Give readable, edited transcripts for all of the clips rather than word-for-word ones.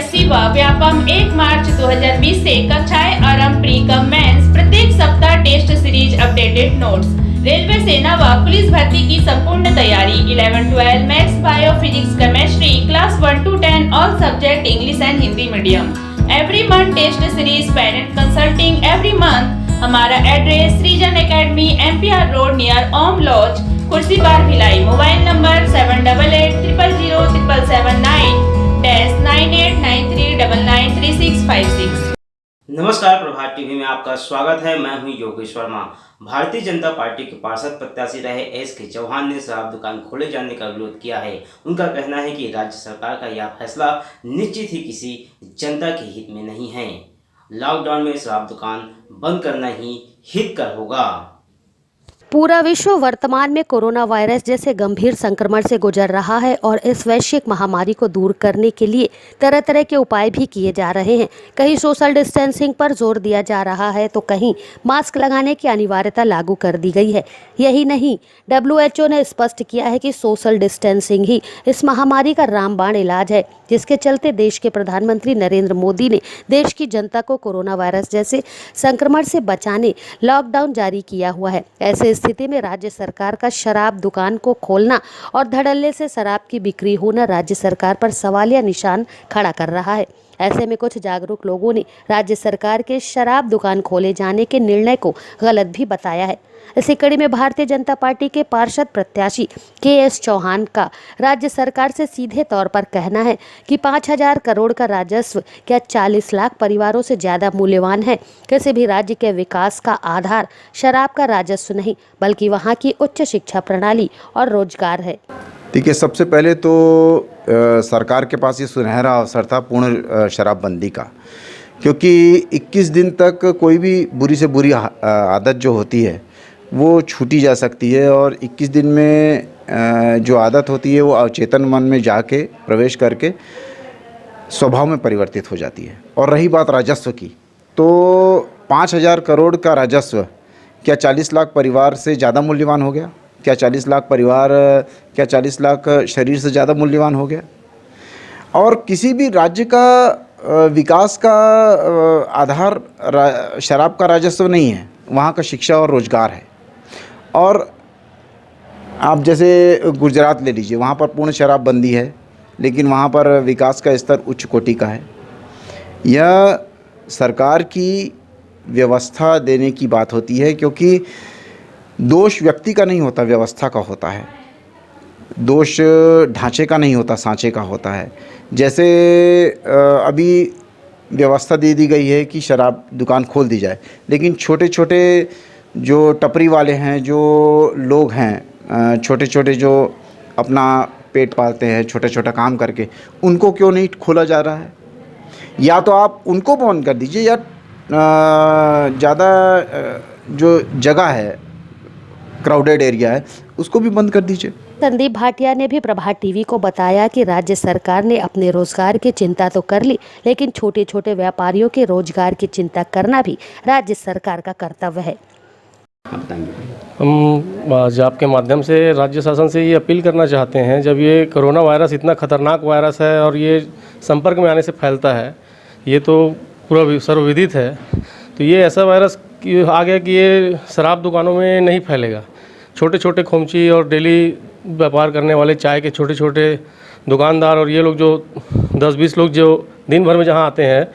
UPSC व व्यापम 1 मार्च 2020 से कक्षाएं आरंभ प्री कम मेंस प्रत्येक सप्ताह test series updated notes. Railway सेना व पुलिस भर्ती की संपूर्ण तैयारी 11-12 maths bio physics chemistry class 1 to 10 all subject English and Hindi medium. Every month test series parent consulting every month. हमारा address Srijan academy MPR road near Om lodge Kursipar Bhilai. Mobile number 788000-9893993656। नमस्कार, प्रभात TV में आपका स्वागत है। मैं हूं योगेश वर्मा। भारतीय जनता पार्टी के पार्षद प्रत्याशी रहे SK चौहान ने शराब दुकान खोले जाने का विरोध किया है। उनका कहना है कि राज्य सरकार का यह फैसला निश्चित ही किसी जनता के हित में नहीं है। लॉकडाउन में शराब दुकान बंद करना ही हितकर होगा। पूरा विश्व वर्तमान में कोरोना वायरस जैसे गंभीर संक्रमण से गुजर रहा है और इस वैश्विक महामारी को दूर करने के लिए तरह तरह के उपाय भी किए जा रहे हैं। कहीं सोशल डिस्टेंसिंग पर जोर दिया जा रहा है तो कहीं मास्क लगाने की अनिवार्यता लागू कर दी गई है। यही नहीं, WHO ने स्पष्ट किया है कि सोशल डिस्टेंसिंग ही इस महामारी का रामबाण इलाज है, जिसके चलते देश के प्रधानमंत्री नरेंद्र मोदी ने देश की जनता को कोरोना वायरस जैसे संक्रमण से बचाने लॉकडाउन जारी किया हुआ है। ऐसे स्थिति में राज्य सरकार का शराब दुकान को खोलना और धड़ल्ले से शराब की बिक्री होना राज्य सरकार पर सवालिया निशान खड़ा कर रहा है। ऐसे में कुछ जागरूक लोगों ने राज्य सरकार के शराब दुकान खोले जाने के निर्णय को गलत भी बताया है। इसी कड़ी में भारतीय जनता पार्टी के पार्षद प्रत्याशी KS चौहान का राज्य सरकार से सीधे तौर पर कहना है कि 5,000 करोड़ का राजस्व क्या 40 लाख परिवारों से ज्यादा मूल्यवान है। किसी भी राज्य के विकास का आधार शराब का राजस्व नहीं, बल्कि वहाँ की उच्च शिक्षा प्रणाली और रोजगार है। देखिए, सबसे पहले तो सरकार के पास ये सुनहरा अवसर था पूर्ण शराबबंदी का, क्योंकि 21 दिन तक कोई भी बुरी से बुरी आदत जो होती है वो छूटी जा सकती है और 21 दिन में जो आदत होती है वो अवचेतन मन में जाके प्रवेश करके स्वभाव में परिवर्तित हो जाती है। और रही बात राजस्व की, तो 5,000 करोड़ का राजस्व क्या 40 लाख परिवार से ज़्यादा मूल्यवान हो गया? क्या 40 लाख शरीर से ज़्यादा मूल्यवान हो गया? और किसी भी राज्य का विकास का आधार शराब का राजस्व नहीं है, वहाँ का शिक्षा और रोजगार है। और आप जैसे गुजरात ले लीजिए, वहाँ पर पूर्ण शराबबंदी है, लेकिन वहाँ पर विकास का स्तर उच्च कोटि का है। यह सरकार की व्यवस्था देने की बात होती है, क्योंकि दोष व्यक्ति का नहीं होता, व्यवस्था का होता है। दोष ढांचे का नहीं होता, सांचे का होता है। जैसे अभी व्यवस्था दे दी गई है कि शराब दुकान खोल दी जाए, लेकिन छोटे छोटे जो टपरी वाले हैं, जो लोग हैं, छोटे छोटे जो अपना पेट पालते हैं छोटा छोटा काम करके, उनको क्यों नहीं खोला जा रहा है? या तो आप उनको बंद कर दीजिए, या ज़्यादा जो जगह है, क्राउडेड एरिया है, उसको भी बंद कर दीजिए। संदीप भाटिया ने भी प्रभात टीवी को बताया कि राज्य सरकार ने अपने रोजगार की चिंता तो कर ली, लेकिन छोटे छोटे व्यापारियों के रोजगार की चिंता करना भी राज्य सरकार का कर्तव्य है। हम आज आपके माध्यम से राज्य शासन से ये अपील करना चाहते हैं, जब ये कोरोना वायरस इतना खतरनाक वायरस है और ये संपर्क में आने से फैलता है, ये तो पूरा सर्वविदित है, तो ये ऐसा वायरस आ गया कि ये शराब दुकानों में नहीं फैलेगा। छोटे छोटे खोमची और डेली व्यापार करने वाले चाय के छोटे छोटे दुकानदार और ये लोग जो 10-20 लोग जो दिन भर में जहाँ आते हैं,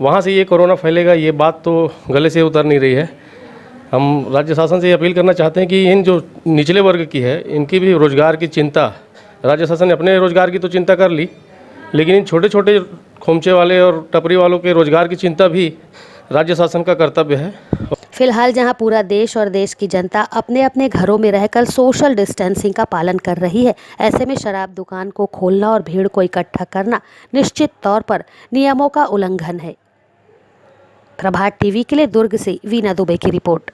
वहाँ से ये कोरोना फैलेगा, ये बात तो गले से उतर नहीं रही है। हम राज्य शासन से ये अपील करना चाहते हैं कि इन जो निचले वर्ग की है, इनकी भी रोज़गार की चिंता, राज्य शासन ने अपने रोज़गार की तो चिंता कर ली, लेकिन इन छोटे छोटे खोमचे वाले और टपरी वालों के रोज़गार की चिंता भी राज्य शासन का कर्तव्य है। फिलहाल जहां पूरा देश और देश की जनता अपने अपने घरों में रहकर सोशल डिस्टेंसिंग का पालन कर रही है, ऐसे में शराब दुकान को खोलना और भीड़ को इकट्ठा करना निश्चित तौर पर नियमों का उल्लंघन है। प्रभात टीवी के लिए दुर्ग से वीना दुबे की रिपोर्ट।